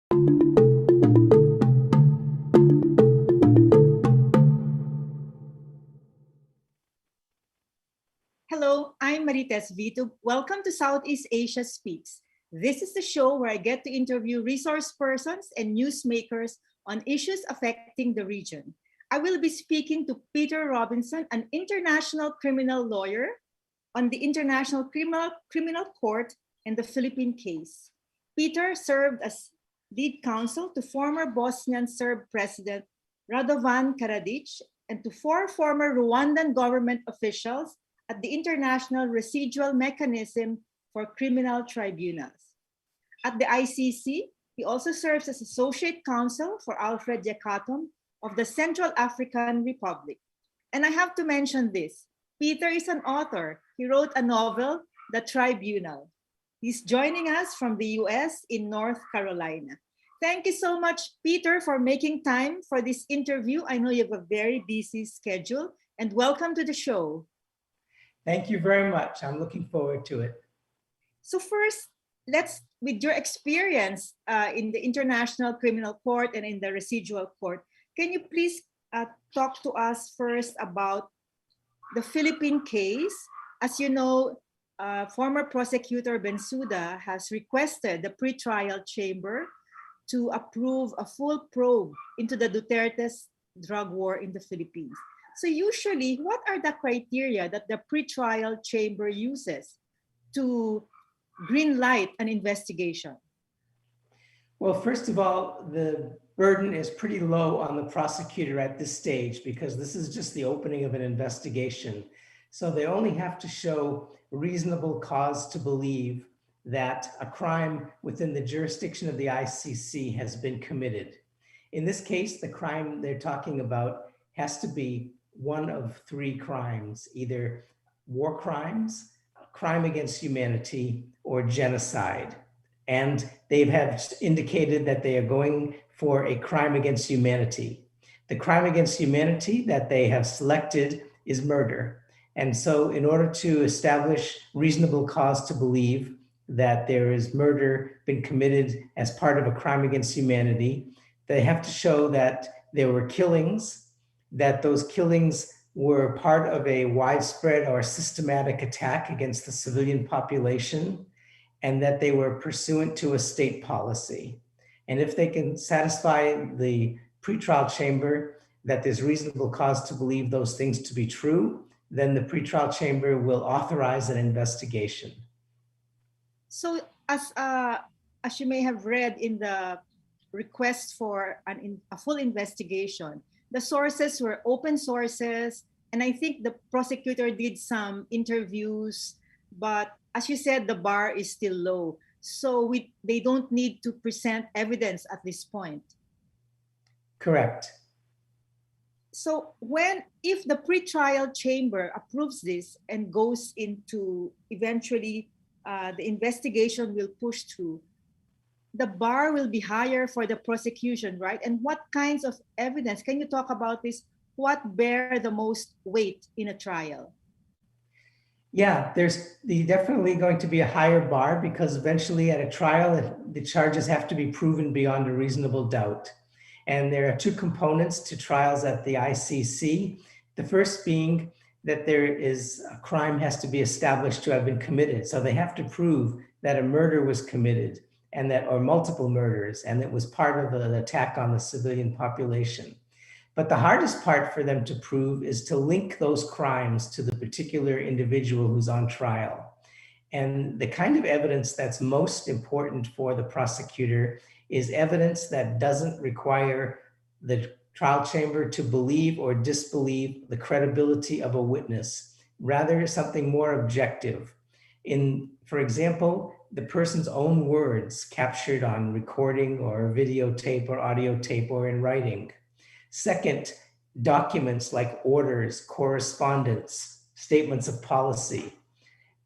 Hello, I'm Marites Vito. Welcome to Southeast Asia Speaks. This is the show where I get to interview resource persons and newsmakers on issues affecting the region. I will be speaking to Peter Robinson, an international criminal lawyer on the International Criminal Court and the Philippine case. Peter served as lead counsel to former Bosnian Serb President Radovan Karadzic and to 4 former Rwandan government officials at the International Residual Mechanism for Criminal Tribunals. At the ICC, he also serves as Associate Counsel for Alfred Yakatom of the Central African Republic. And I have to mention this. Peter is an author. He wrote a novel, The Tribunal. He's joining us from the US in North Carolina. Thank you so much, Peter, for making time for this interview. I know you have a very busy schedule, and welcome to the show. Thank you very much. I'm looking forward to it. So first, with your experience in the International Criminal Court and in the Residual Court, can you please talk to us first about the Philippine case? As you know, former prosecutor Bensouda has requested the pretrial chamber to approve a full probe into the Duterte's drug war in the Philippines. So usually, what are the criteria that the pretrial chamber uses to green light an investigation? Well, first of all, the burden is pretty low on the prosecutor at this stage because this is just the opening of an investigation. So they only have to show reasonable cause to believe that a crime within the jurisdiction of the ICC has been committed. In this case, the crime they're talking about has to be one of 3 crimes, either war crimes, crime against humanity, or genocide. And they have indicated that they are going for a crime against humanity. The crime against humanity that they have selected is murder. And so in order to establish reasonable cause to believe that there is murder been committed as part of a crime against humanity, they have to show that there were killings, that those killings were part of a widespread or systematic attack against the civilian population, and that they were pursuant to a state policy. And if they can satisfy the pretrial chamber that there's reasonable cause to believe those things to be true, then the pretrial chamber will authorize an investigation. So as you may have read in the request for a full investigation, the sources were open sources, and I think the prosecutor did some interviews, but as you said, the bar is still low. So they don't need to present evidence at this point. Correct. So if the pretrial chamber approves this and goes into eventually the investigation will push through, the bar will be higher for the prosecution, right? And what kinds of evidence, can you talk about this? What bear the most weight in a trial? Yeah, there's definitely going to be a higher bar because eventually at a trial, the charges have to be proven beyond a reasonable doubt. And there are 2 components to trials at the ICC. The first being that there is a crime has to be established to have been committed. So they have to prove that a murder was committed and that, or multiple murders, and it was part of an attack on the civilian population. But the hardest part for them to prove is to link those crimes to the particular individual who's on trial. And the kind of evidence that's most important for the prosecutor is evidence that doesn't require the trial chamber to believe or disbelieve the credibility of a witness, rather something more objective. For example, the person's own words captured on recording or videotape or audio tape or in writing. Second, documents like orders, correspondence, statements of policy.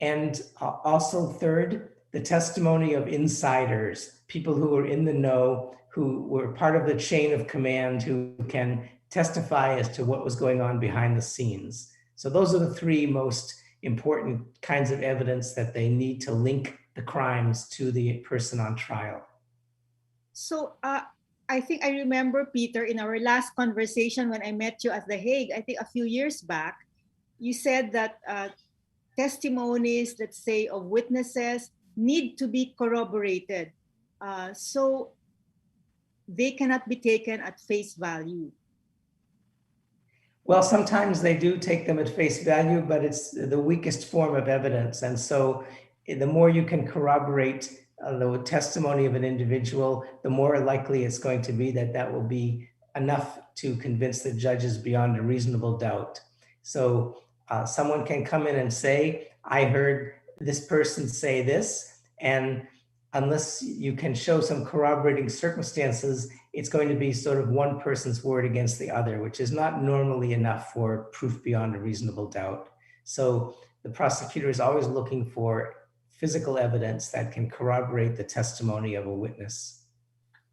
And also third, the testimony of insiders, people who were in the know, who were part of the chain of command, who can testify as to what was going on behind the scenes. So those are the 3 most important kinds of evidence that they need to link the crimes to the person on trial. So I think I remember, Peter, in our last conversation when I met you at The Hague, I think a few years back, you said that testimonies, let's say, of witnesses need to be corroborated. So they cannot be taken at face value. Well, sometimes they do take them at face value, but it's the weakest form of evidence. And so the more you can corroborate the testimony of an individual, the more likely it's going to be that that will be enough to convince the judges beyond a reasonable doubt. So someone can come in and say, I heard this person say this, and unless you can show some corroborating circumstances, it's going to be sort of one person's word against the other, which is not normally enough for proof beyond a reasonable doubt. So the prosecutor is always looking for physical evidence that can corroborate the testimony of a witness.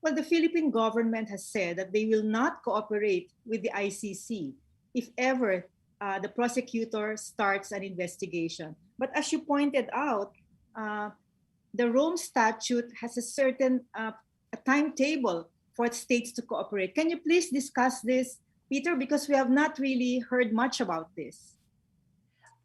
Well, the Philippine government has said that they will not cooperate with the ICC if ever the prosecutor starts an investigation. But as you pointed out, the Rome Statute has a certain a timetable for states to cooperate. Can you please discuss this, Peter? Because we have not really heard much about this.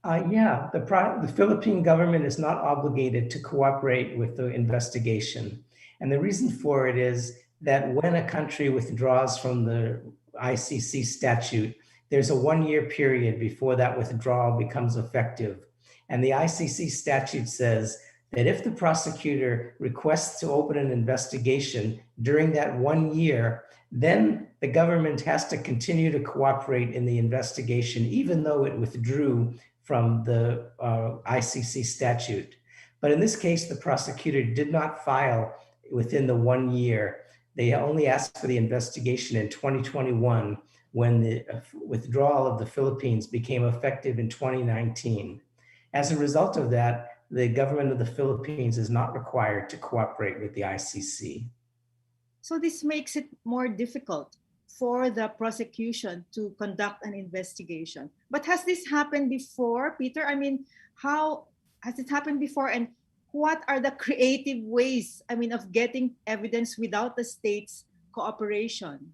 Yeah, the Philippine government is not obligated to cooperate with the investigation. And the reason for it is that when a country withdraws from the ICC statute, there's a 1-year period before that withdrawal becomes effective. And the ICC statute says that if the prosecutor requests to open an investigation during that 1 year, then the government has to continue to cooperate in the investigation, even though it withdrew from the ICC statute. But in this case, the prosecutor did not file within the 1 year. They only asked for the investigation in 2021 when the withdrawal of the Philippines became effective in 2019. As a result of that, the government of the Philippines is not required to cooperate with the ICC. So this makes it more difficult for the prosecution to conduct an investigation. But has this happened before, Peter? I mean, how has it happened before, and what are the creative ways, of getting evidence without the state's cooperation?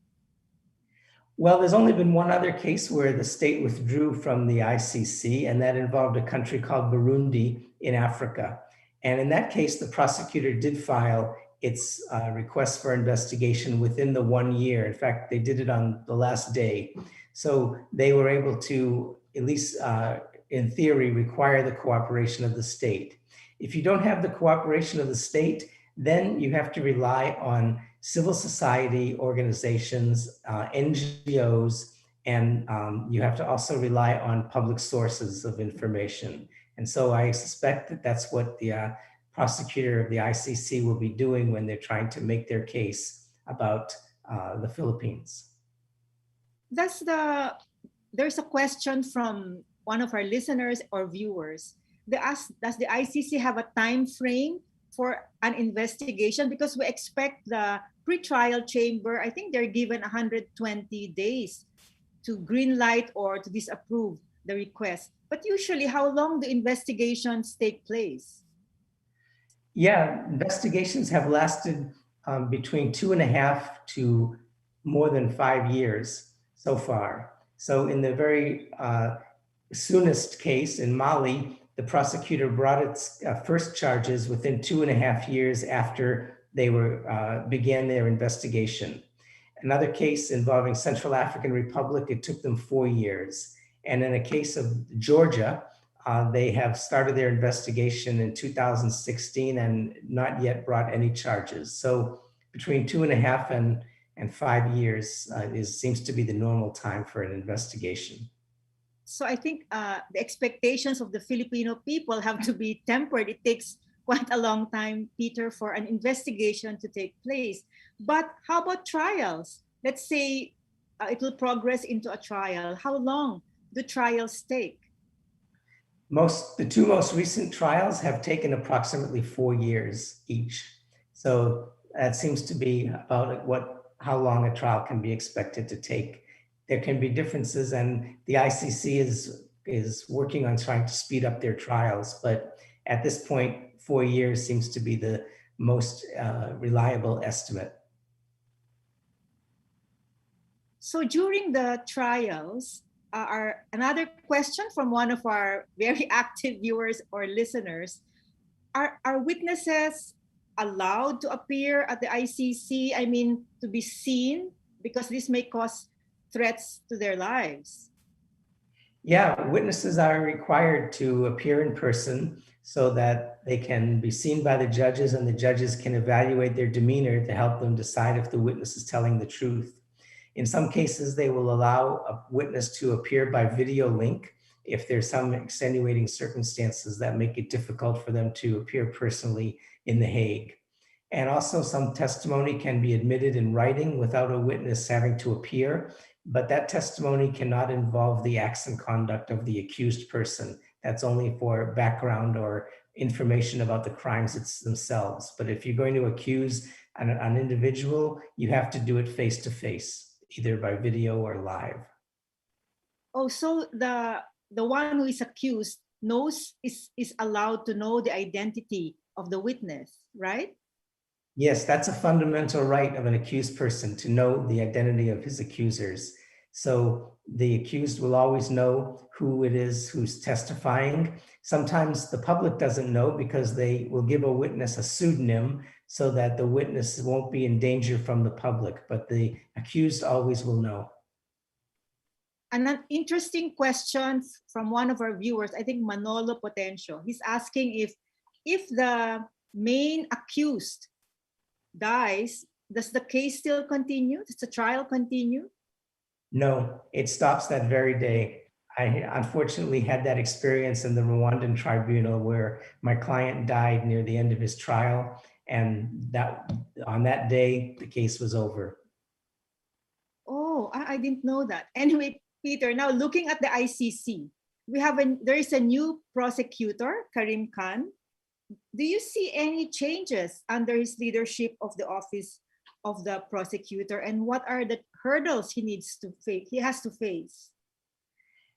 Well, there's only been one other case where the state withdrew from the ICC, and that involved a country called Burundi in Africa. And in that case, the prosecutor did file its request for investigation within the 1 year. In fact, they did it on the last day. So they were able to, at least in theory, require the cooperation of the state. If you don't have the cooperation of the state, then you have to rely on civil society organizations, NGOs, and you have to also rely on public sources of information. And so I suspect that that's what the prosecutor of the ICC will be doing when they're trying to make their case about the Philippines. There's a question from one of our listeners or viewers. They ask, does the ICC have a time frame for an investigation? Because we expect the pretrial chamber, I think they're given 120 days to green light or to disapprove the request. But usually, how long do investigations take place? Yeah, investigations have lasted between 2.5 to more than 5 years so far. So in the very soonest case in Mali, the prosecutor brought its first charges within 2.5 years after they began their investigation. Another case involving Central African Republic, it took them 4 years. And in a case of Georgia, they have started their investigation in 2016 and not yet brought any charges. So between 2.5 and 5 years seems to be the normal time for an investigation. So I think the expectations of the Filipino people have to be tempered. It takes quite a long time, Peter, for an investigation to take place. But how about trials? Let's say it will progress into a trial. How long do trials take? The two most recent trials have taken approximately 4 years each. So that seems to be about how long a trial can be expected to take. There can be differences, and the ICC is working on trying to speed up their trials. But at this point, 4 years seems to be the most reliable estimate. So during the trials, another question from one of our very active viewers or listeners, are witnesses allowed to appear at the ICC? I mean, to be seen, because this may cause threats to their lives. Yeah, witnesses are required to appear in person so that they can be seen by the judges and the judges can evaluate their demeanor to help them decide if the witness is telling the truth. In some cases, they will allow a witness to appear by video link if there's some extenuating circumstances that make it difficult for them to appear personally in The Hague. And also some testimony can be admitted in writing without a witness having to appear, but that testimony cannot involve the acts and conduct of the accused person. That's only for background or information about the crimes themselves. But if you're going to accuse an individual, you have to do it face to face, either by video or live. Oh, so the one who is accused is allowed to know the identity of the witness, right? Yes, that's a fundamental right of an accused person, to know the identity of his accusers. So the accused will always know who it is who's testifying. Sometimes the public doesn't know because they will give a witness a pseudonym so that the witness won't be in danger from the public, but the accused always will know. And an interesting question from one of our viewers, I think Manolo Potencio. He's asking if the main accused dies, does the case still continue? Does the trial continue? No, it stops that very day. I unfortunately had that experience in the Rwandan tribunal where my client died near the end of his trial, and that on that day, the case was over. Oh, I didn't know that. Anyway, Peter, now looking at the ICC, there is a new prosecutor, Karim Khan. Do you see any changes under his leadership of the office of the prosecutor, and what are the hurdles he has to face?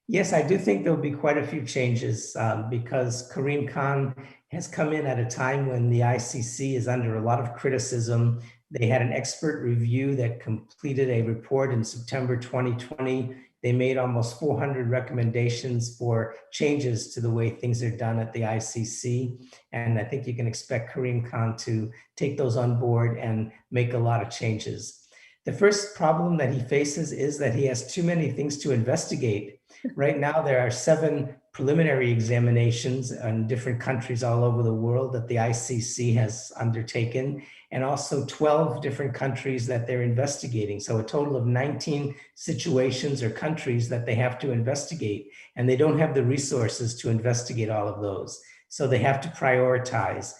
Yes, I do think there'll be quite a few changes because Karim Khan has come in at a time when the ICC is under a lot of criticism. They had an expert review that completed a report in September 2020. They made almost 400 recommendations for changes to the way things are done at the ICC. And I think you can expect Karim Khan to take those on board and make a lot of changes. The first problem that he faces is that he has too many things to investigate. Right now, there are 7 preliminary examinations in different countries all over the world that the ICC has undertaken, and also 12 different countries that they're investigating. So a total of 19 situations or countries that they have to investigate, and they don't have the resources to investigate all of those. So they have to prioritize.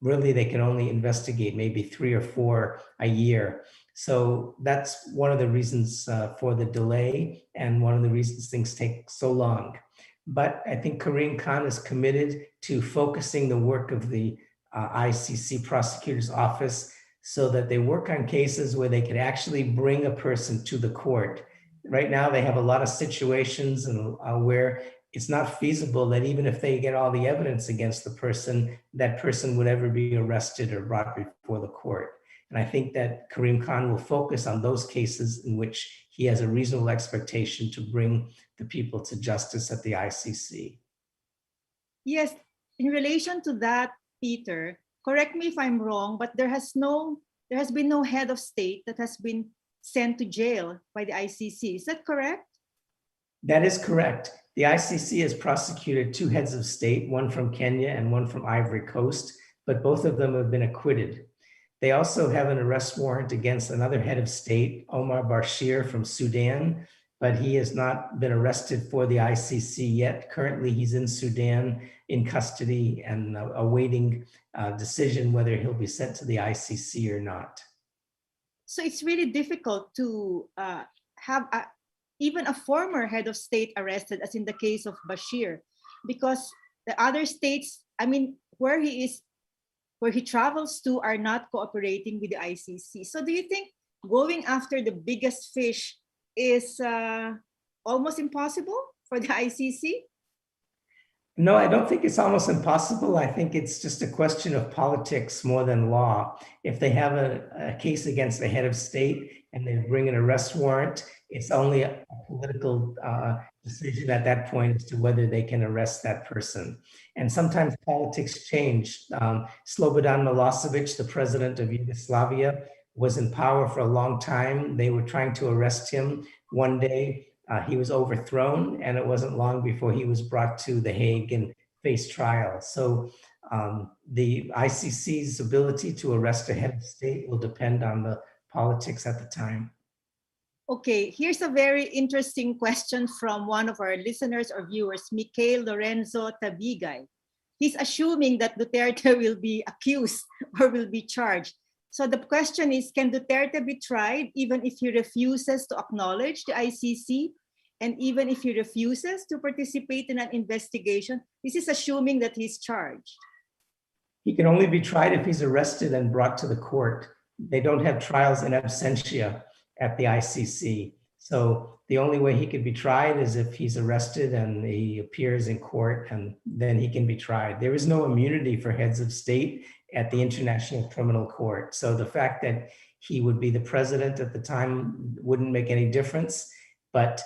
Really, they can only investigate maybe 3 or 4 a year. So that's one of the reasons for the delay and one of the reasons things take so long. But I think Karim Khan is committed to focusing the work of the ICC prosecutor's office so that they work on cases where they could actually bring a person to the court. Right now, they have a lot of situations where it's not feasible that even if they get all the evidence against the person, that person would ever be arrested or brought before the court. And I think that Karim Khan will focus on those cases in which he has a reasonable expectation to bring the people to justice at the ICC. Yes, in relation to that, Peter, correct me if I'm wrong, but there has been no head of state that has been sent to jail by the ICC. Is that correct? That is correct. The ICC has prosecuted 2 heads of state, one from Kenya and one from Ivory Coast, but both of them have been acquitted. They also have an arrest warrant against another head of state, Omar Bashir from Sudan, but he has not been arrested for the ICC yet. Currently, he's in Sudan in custody and awaiting a decision whether he'll be sent to the ICC or not. So it's really difficult to have even a former head of state arrested, as in the case of Bashir, because the other states, I mean, where he travels to are not cooperating with the ICC. So do you think going after the biggest fish is almost impossible for the ICC? No, I don't think it's almost impossible. I think it's just a question of politics more than law. If they have a case against the head of state, and they bring an arrest warrant, it's only a political decision at that point as to whether they can arrest that person. And sometimes politics change. Slobodan Milosevic, the president of Yugoslavia, was in power for a long time. They were trying to arrest him. One day, he was overthrown, and it wasn't long before he was brought to The Hague and faced trial. So the ICC's ability to arrest a head of state will depend on the politics at the time. Okay, here's a very interesting question from one of our listeners or viewers, Mikhail Lorenzo Tabigay. He's assuming that Duterte will be accused or will be charged. So the question is, can Duterte be tried even if he refuses to acknowledge the ICC and even if he refuses to participate in an investigation? This is assuming that he's charged. He can only be tried if he's arrested and brought to the court. They don't have trials in absentia at the ICC. So the only way he could be tried is if he's arrested and he appears in court, and then he can be tried. There is no immunity for heads of state at the International Criminal Court. So the fact that he would be the president at the time wouldn't make any difference, but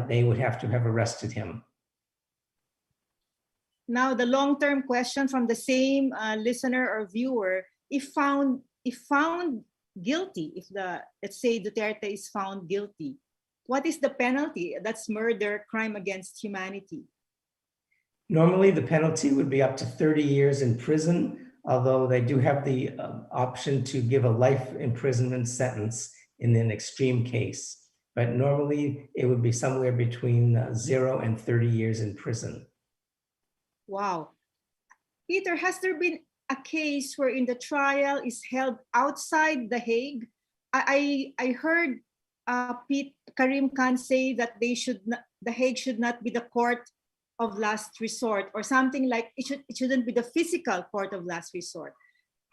they would have to have arrested him. Now, the long-term question from the same listener or viewer: if found guilty, if let's say Duterte is found guilty, what is the penalty? That's murder, crime against humanity. Normally, the penalty would be up to 30 years in prison, although they do have the option to give a life imprisonment sentence in an extreme case. But normally, it would be somewhere between 0 and 30 years in prison. Wow. Peter, has there been a case wherein the trial is held outside The Hague? I heard Karim Khan say that The Hague should not be the court of last resort, or something like it shouldn't be the physical court of last resort.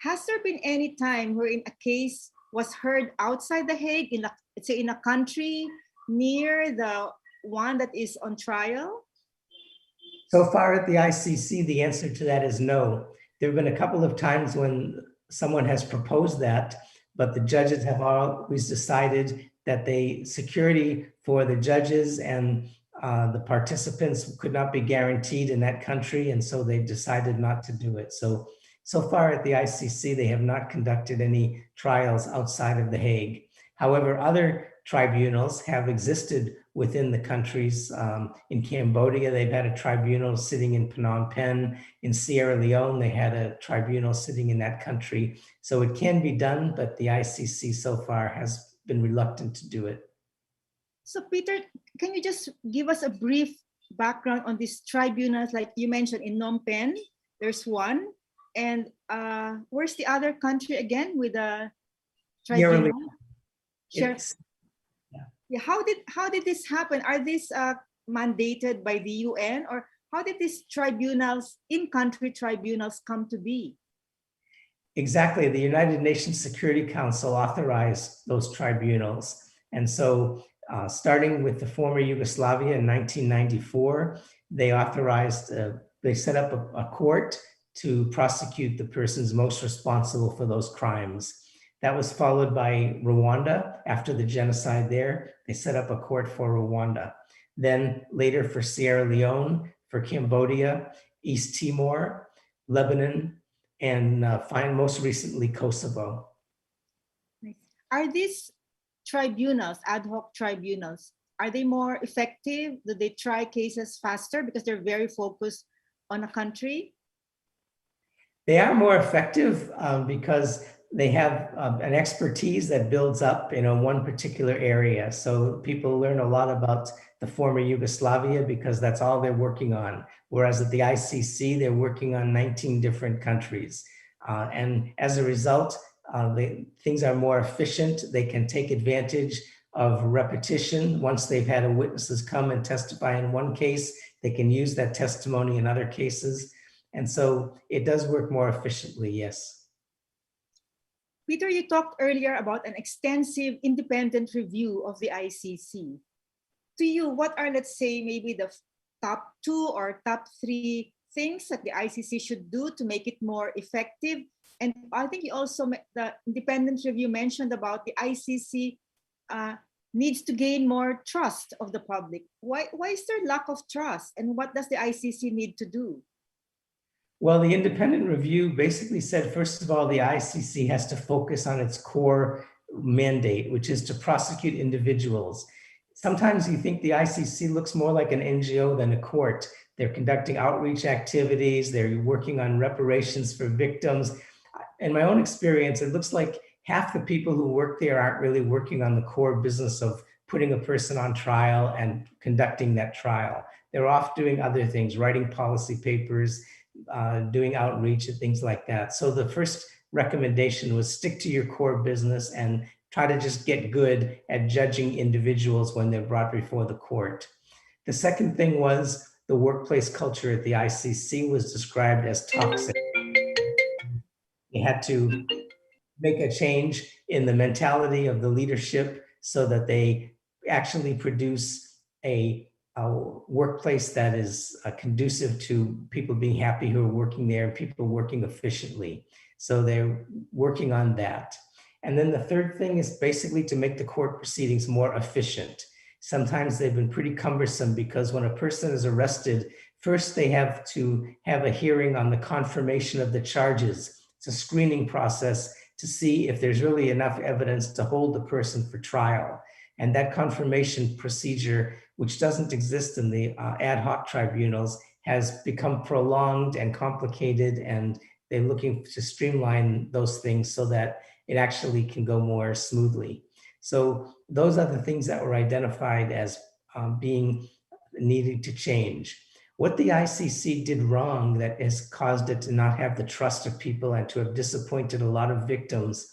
Has there been any time wherein a case was heard outside The Hague, let's say in a country near the one that is on trial? So far at the ICC, the answer to that is no. There have been a couple of times when someone has proposed that, but the judges have always decided that the security for the judges and the participants could not be guaranteed in that country, and so they decided not to do it. So far at the ICC, they have not conducted any trials outside of The Hague. However, other tribunals have existed within the countries. In Cambodia, they've had a tribunal sitting in Phnom Penh. In Sierra Leone, they had a tribunal sitting in that country. So it can be done, but the ICC so far has been reluctant to do it. So Peter, can you just give us a brief background on these tribunals? Like you mentioned, in Phnom Penh, there's one. And where's the other country again with a tribunal? Sure. Yeah. How did this happen? Are these mandated by the UN, or how did these tribunals, in-country tribunals, come to be? Exactly. The United Nations Security Council authorized those tribunals. And so starting with the former Yugoslavia in 1994, they set up a court to prosecute the persons most responsible for those crimes. That was followed by Rwanda. After the genocide there, they set up a court for Rwanda. Then later for Sierra Leone, for Cambodia, East Timor, Lebanon, and most recently Kosovo. Are these tribunals, ad hoc tribunals, are they more effective? Do they try cases faster because they're very focused on a country? They are more effective because they have an expertise that builds up in one particular area. So people learn a lot about the former Yugoslavia because that's all they're working on. Whereas at the ICC, they're working on 19 different countries. And as a result, things are more efficient. They can take advantage of repetition. Once they've had witnesses come and testify in one case, they can use that testimony in other cases. And so it does work more efficiently, yes. Peter, you talked earlier about an extensive independent review of the ICC. To you, what are, let's say, maybe the top 2 or top 3 things that the ICC should do to make it more effective? And I think you also, the independent review mentioned about the ICC needs to gain more trust of the public. Why is there lack of trust? And what does the ICC need to do? Well, the independent review basically said, first of all, the ICC has to focus on its core mandate, which is to prosecute individuals. Sometimes you think the ICC looks more like an NGO than a court. They're conducting outreach activities, they're working on reparations for victims. In my own experience, it looks like half the people who work there aren't really working on the core business of putting a person on trial and conducting that trial. They're off doing other things, writing policy papers, doing outreach and things like that. So the first recommendation was stick to your core business and try to just get good at judging individuals when they're brought before the court. The second thing was the workplace culture at the ICC was described as toxic. They had to make a change in the mentality of the leadership so that they actually produce a workplace that is conducive to people being happy who are working there and people working efficiently. So they're working on that. And then the third thing is basically to make the court proceedings more efficient. Sometimes they've been pretty cumbersome because when a person is arrested, first they have to have a hearing on the confirmation of the charges. It's a screening process to see if there's really enough evidence to hold the person for trial. And that confirmation procedure, which doesn't exist in the ad hoc tribunals, has become prolonged and complicated, and they're looking to streamline those things so that it actually can go more smoothly. So those are the things that were identified as being needed to change. What the ICC did wrong that has caused it to not have the trust of people and to have disappointed a lot of victims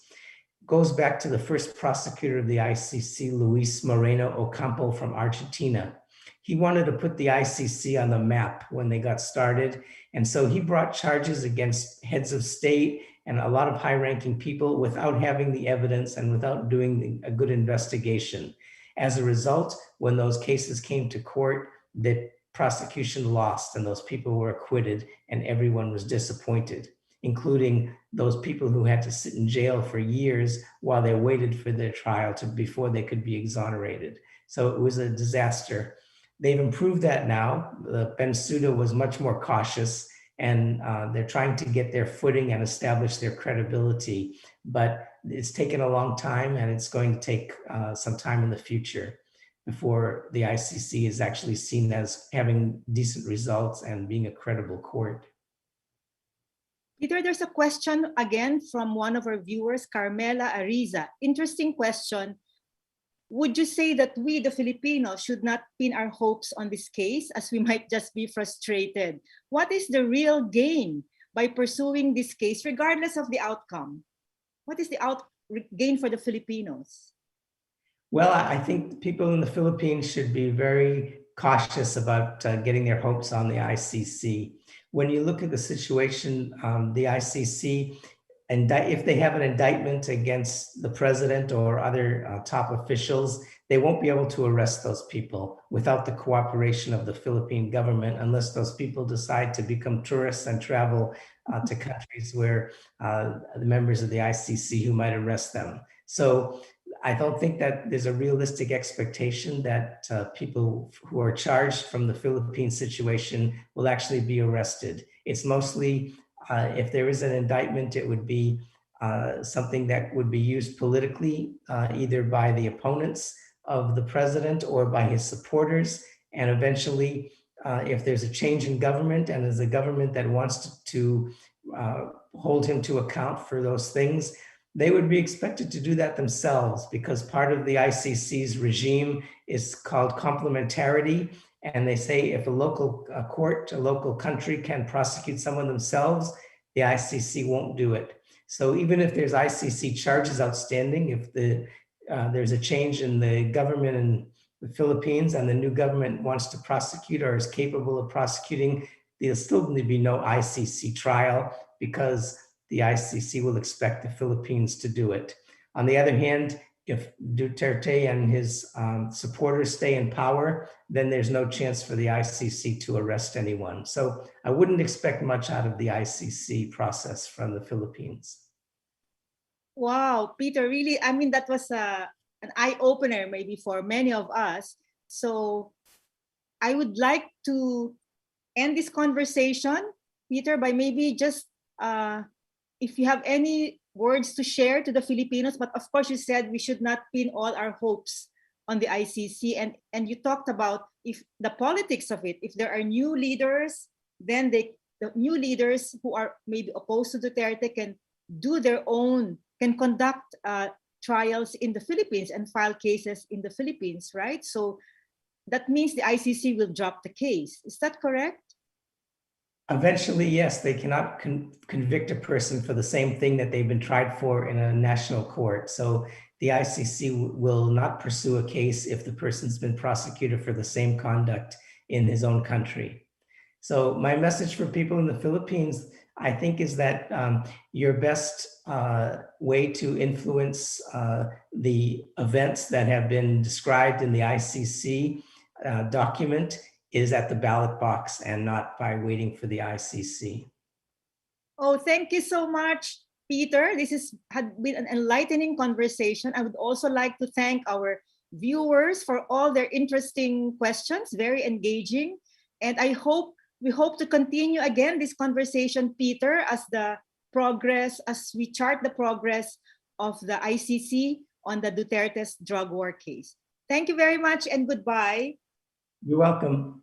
goes back to the first prosecutor of the ICC, Luis Moreno Ocampo from Argentina. He wanted to put the ICC on the map when they got started. And so he brought charges against heads of state and a lot of high-ranking people without having the evidence and without doing a good investigation. As a result, when those cases came to court, the prosecution lost and those people were acquitted and everyone was disappointed, including those people who had to sit in jail for years while they waited for their trial before they could be exonerated. So it was a disaster. They've improved that now. Bensouda was much more cautious and they're trying to get their footing and establish their credibility, but it's taken a long time and it's going to take some time in the future before the ICC is actually seen as having decent results and being a credible court. Peter, there's a question again from one of our viewers, Carmela Ariza. Interesting question. Would you say that we, the Filipinos, should not pin our hopes on this case as we might just be frustrated? What is the real gain by pursuing this case regardless of the outcome? What is the gain for the Filipinos? Well, I think people in the Philippines should be very cautious about getting their hopes on the ICC. When you look at the situation, the ICC, and if they have an indictment against the president or other top officials, they won't be able to arrest those people without the cooperation of the Philippine government, unless those people decide to become tourists and travel to countries where the members of the ICC who might arrest them. So I don't think that there's a realistic expectation that people who are charged from the Philippine situation will actually be arrested. It's mostly, if there is an indictment, it would be something that would be used politically, either by the opponents of the president or by his supporters. And eventually, if there's a change in government and there's a government that wants to hold him to account for those things, they would be expected to do that themselves, because part of the ICC's regime is called complementarity. And they say if a local court, a local country can prosecute someone themselves, the ICC won't do it. So even if there's ICC charges outstanding, if there's a change in the government in the Philippines and the new government wants to prosecute or is capable of prosecuting, there'll still be no ICC trial because the ICC will expect the Philippines to do it. On the other hand, if Duterte and his supporters stay in power, then there's no chance for the ICC to arrest anyone. So I wouldn't expect much out of the ICC process from the Philippines. Wow, Peter, really, I mean, that was an eye-opener maybe for many of us. So I would like to end this conversation, Peter, by maybe just if you have any words to share to the Filipinos, but of course you said we should not pin all our hopes on the ICC, and you talked about if the politics of it, if there are new leaders, then the new leaders who are maybe opposed to Duterte can do their own, can conduct trials in the Philippines and file cases in the Philippines, right? So that means the ICC will drop the case. Is that correct? Eventually, yes, they cannot convict a person for the same thing that they've been tried for in a national court. So the ICC will not pursue a case if the person's been prosecuted for the same conduct in his own country. So my message for people in the Philippines, I think, is that your best way to influence the events that have been described in the ICC document is at the ballot box and not by waiting for the ICC. Oh, thank you so much, Peter. This had been an enlightening conversation. I would also like to thank our viewers for all their interesting questions, very engaging. And we hope to continue again this conversation, Peter, as we chart the progress of the ICC on the Duterte's drug war case. Thank you very much and goodbye. You're welcome.